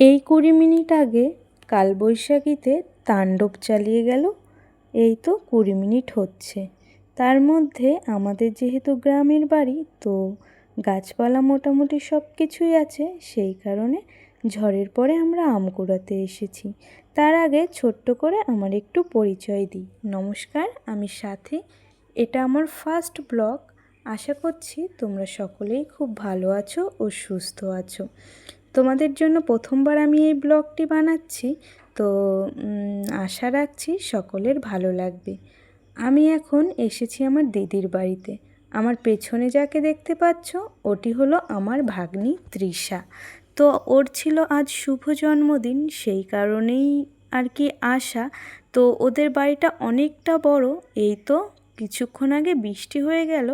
এই ২০ মিনিট আগে কালবৈশাখীতে তাণ্ডব চালিয়ে গেল। এই তো ২০ মিনিট হচ্ছে। তার মধ্যে আমাদের যেহেতু গ্রামের বাড়ি, তো গাছপালা মোটামুটি সব কিছুই আছে, সেই কারণে ঝড়ের পরে আমরা আম কুড়াতে এসেছি। তার আগে ছোট্ট করে আমার একটু পরিচয় দিই। নমস্কার, আমি সাথী। এটা আমার ফার্স্ট ব্লগ। আশা করছি তোমরা সকলেই খুব ভালো আছো ও সুস্থ আছো। তোমাদের জন্য প্রথমবার আমি এই ব্লগটি বানাচ্ছি, তো আশা রাখছি সকলের ভালো লাগবে। আমি এখন এসেছি আমার দিদির বাড়িতে। আমার পেছনে যাকে দেখতে পাচ্ছ, ওটি হলো আমার ভাগ্নি তৃষা। তো ওর ছিল আজ শুভ জন্মদিন, সেই কারণেই আর কি আসা। তো ওদের বাড়িটা অনেকটা বড়। এই তো কিছুক্ষণ আগে বৃষ্টি হয়ে গেল,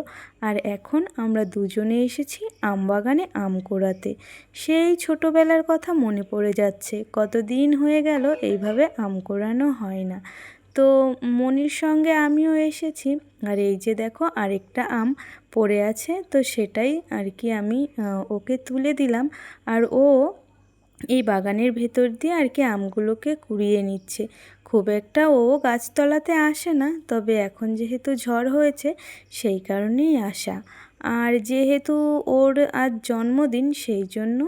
আর এখন আমরা দুজনে এসেছি আমবাগানে আম কুড়াতে। সেই ছোটোবেলার কথা মনে পড়ে যাচ্ছে, কতদিন হয়ে গেল এইভাবে আম কুড়ানো হয় না। তো মনির সঙ্গে আমিও এসেছি, আর এই যে দেখো আরেকটা আম পড়ে আছে, তো সেটাই আর কি আমি ওকে তুলে দিলাম। আর ও এই বাগানের ভেতর দিয়ে আর কি আমগুলোকে কুড়িয়ে নিচ্ছে। খুব একটা ও গাছতলাতে আসে না, তবে এখন যেহেতু ঝড় হয়েছে সেই কারণেই আসা। আর যেহেতু ওর আজ জন্মদিন, সেই জন্য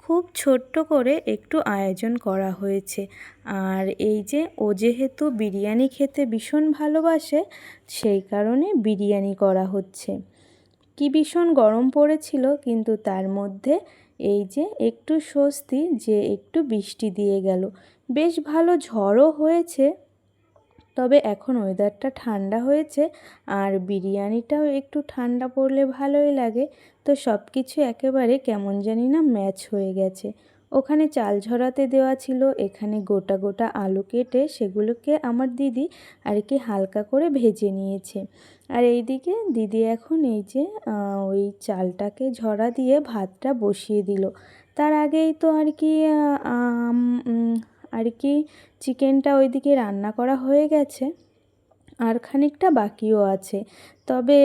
খুব ছোট্ট করে একটু আয়োজন করা হয়েছে। আর এই যে ও যেহেতু বিরিয়ানি খেতে ভীষণ ভালোবাসে, সেই কারণে বিরিয়ানি করা হচ্ছে। কি ভীষণ গরম পড়েছিল, কিন্তু তার মধ্যে এই যে একটু স্বস্তি যে একটু বৃষ্টি দিয়ে গেল। বেশ ভালো ঝড়ও হয়েছে, তবে এখন ওয়েদারটা ঠান্ডা হয়েছে, আর বিরিয়ানিটাও একটু ঠান্ডা পড়লে ভালোই লাগে। তো সব কিছু একেবারে কেমন জানি না ম্যাচ হয়ে গেছে। ওখানে চাল ঝরাতে দেওয়া ছিল, এখানে গোটা গোটা আলু কেটে সেগুলোকে আমার দিদি আর কি হালকা করে ভেজে নিয়েছে। আর এইদিকে দিদি এখন এই যে ওই চালটাকে ঝরা দিয়ে ভাতটা বসিয়ে দিল। তার আগেই তো আর কি আর কি চিকেনটা ওইদিকে রান্না করা হয়ে গেছে, আর খানিকটা বাকিও আছে। তবে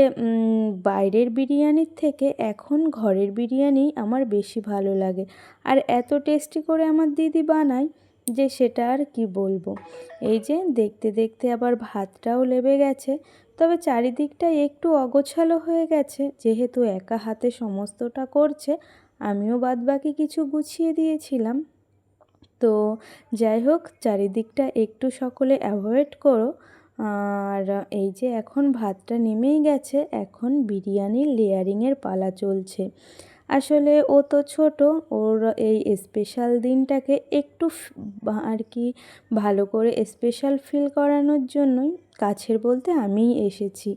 বাইরের বিরিয়ানির থেকে এখন ঘরের বিরিয়ানি আমার বেশি ভালো লাগে। আর এত টেস্টি করে আমার দিদি বানায় যে সেটা আর কি বলবো। এই যে দেখতে দেখতে আবার ভাতটাও লেবে গেছে। তবে চারিদিকটা একটু অগোছালো হয়ে গেছে, যেহেতু একা হাতে সমস্তটা করছে। আমিও বাদবাকি কিছু গুছিয়ে দিয়েছিলাম। তো যাই হোক, চারিদিকটা একটু সকলে অ্যাভয়েড করো। আর এই যে এখন ভাতটা নেমেই গেছে, এখন বিরিয়ানির লেয়ারিংয়ের পালা চলছে। আসলে ও তো ছোট, ওর এই স্পেশাল দিনটাকে একটু আর কি ভালো করে স্পেশাল ফিল করানোর জন্যই কাছের বলতে আমিই এসেছি।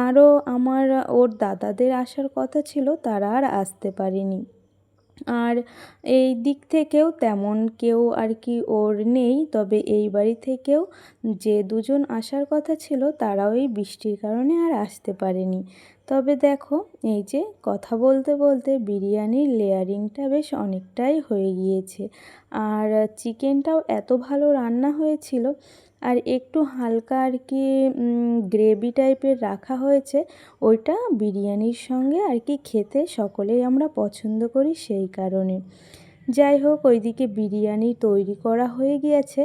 আরও আমার ওর দাদাদের আসার কথা ছিল, তারা আর আসতে পারেনি। আর এই দিক থেকেও তেমন কেউ আর কি ওর নেই, তবে এই বাড়ি থেকেও যে দুজন আসার কথা ছিল তারাও এই বৃষ্টির কারণে আর আসতে পারেনি। তবে দেখো, এই যে কথা বলতে বলতে বিরিয়ানির লেয়ারিংটা বেশ অনেকটাই হয়ে গিয়েছে। আর চিকেনটাও এত ভালো রান্না হয়েছিল, আর একটু হালকা আর কি গ্রেভি টাইপের রাখা হয়েছে। ওইটা বিরিয়ানির সঙ্গে আর কি খেতে সকলেই আমরা পছন্দ করি, সেই কারণে। যাই হোক, ওইদিকে বিরিয়ানি তৈরি করা হয়ে গিয়েছে।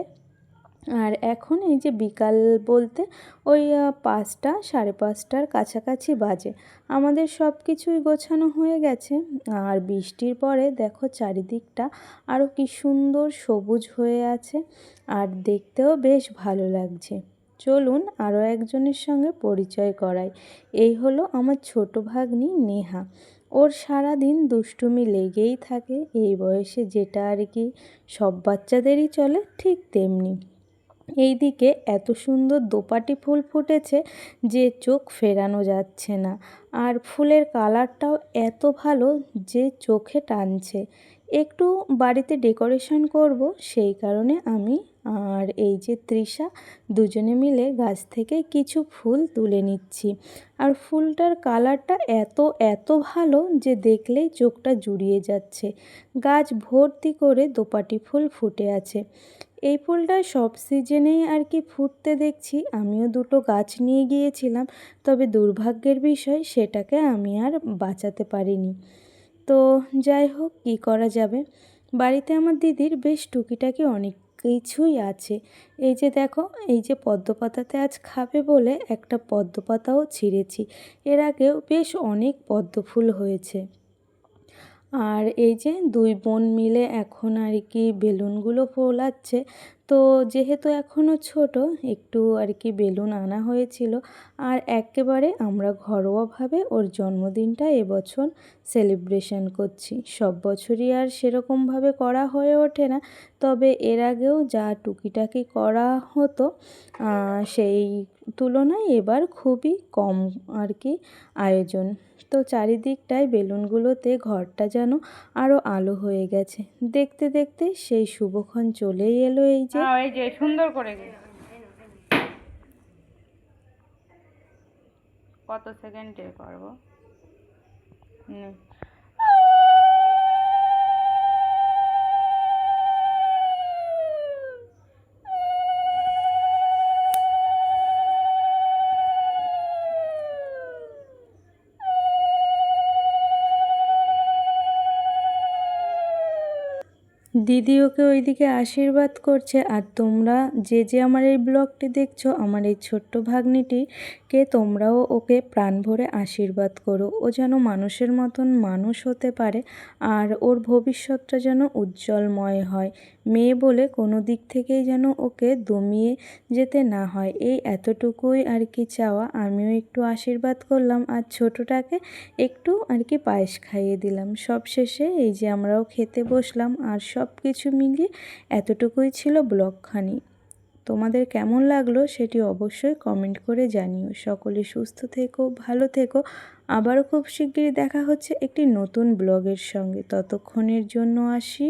আর এখন এই যে বিকাল বলতে ওই ৫টা, সাড়ে ৫টার কাছাকাছি বাজে। আমাদের সব কিছুই গোছানো হয়ে গেছে। আর বৃষ্টির পরে দেখো চারিদিকটা আরও কি সুন্দর সবুজ হয়ে আছে, আর দেখতেও বেশ ভালো লাগছে। চলুন আরও একজনের সঙ্গে পরিচয় করাই। এই হলো আমার ছোট ভাগ্নি নেহা। ওর সারাদিন দুষ্টুমি লেগেই থাকে। এই বয়সে যেটা আর কি সব বাচ্চাদেরই চলে, ঠিক তেমনি। এইদিকে এত সুন্দর দোপাটি ফুল ফুটেছে যে চোখ ফেরানো যাচ্ছে না। আর ফুলের কালারটাও এত ভালো যে চোখে টানছে। একটু বাড়িতে ডেকোরেশন করব, সেই কারণে আমি আর এই যে তৃষা দুজনে মিলে গাছ থেকে কিছু ফুল তুলে নিচ্ছি। আর ফুলটার কালারটা এত এত ভালো যে দেখলেই চোখটা জুড়িয়ে যাচ্ছে। গাছ ভর্তি করে দোপাটি ফুল ফুটে আছে। এই ফুলটা সব সিজনেই আর কি ফুটতে দেখছি। আমিও দুটো গাছ নিয়ে গিয়েছিলাম, তবে দুর্ভাগ্যের বিষয় সেটাকে আমি আর বাঁচাতে পারিনি। তো যাই হোক, কী করা যাবে। বাড়িতে আমার দিদির বেশ টুকিটাকি অনেক কিছুই আছে। এই যে দেখো, এই যে পদ্ম পাতাতে আজ খাবে বলে একটা পদ্ম পাতাও ছিঁড়েছি। এর আগেও বেশ অনেক পদ্ম ফুল হয়েছে। আর এই যে দুই বোন মিলে এখন আর কি বেলুনগুলো ফোলাচ্ছে। তো যেহেতু এখনও ছোট, একটু আর কি বেলুন আনা হয়েছিল। আর একেবারে আমরা ঘরোয়াভাবে ওর জন্মদিনটা এবছর সেলিব্রেশন করছি। সব বছরই আর সেরকমভাবে করা হয়ে ওঠে না, তবে এর আগেও যা টুকিটাকি করা হতো সেই তুলনায় এবার খুবই কম আর কি আয়োজন। তো চারিদিকটায় বেলুনগুলোতে ঘরটা যেন আরও আলো হয়ে গেছে। দেখতে দেখতে সেই শুভক্ষণ চলেই এলো। এই যে সুন্দর করে কত সেকেন্ডে করবো। দিদি ওকে ওইদিকে আশীর্বাদ করছে। আর তোমরা যে যে আমার এই ব্লগটি দেখছো, আমার এই ছোট্ট ভাগ্নিটিকে তোমরাও ওকে প্রাণ ভরে আশীর্বাদ করো। ও যেন মানুষের মতন মানুষ হতে পারে, আর ওর ভবিষ্যৎটা যেন উজ্জ্বলময় হয়। মেয়ে বলে কোনো দিক থেকেই যেন ওকে দমিয়ে যেতে না হয়, এই এতটুকুই আর কি চাওয়া। আমিও একটু আশীর্বাদ করলাম আর ছোটোটাকে একটু আর কি পায়েস খাইয়ে দিলাম। সব শেষে এই যে আমরাও খেতে বসলাম। আর সব কিছু মিলিয়ে এতটুকুই ছিল ব্লগখানি। তোমাদের কেমন লাগলো সেটি অবশ্যই কমেন্ট করে জানিও। সকলে সুস্থ থেকো, ভালো থেকো। আবারও খুব শিগগিরই দেখা হচ্ছে একটি নতুন ব্লগের সঙ্গে। ততক্ষণের জন্য আসি।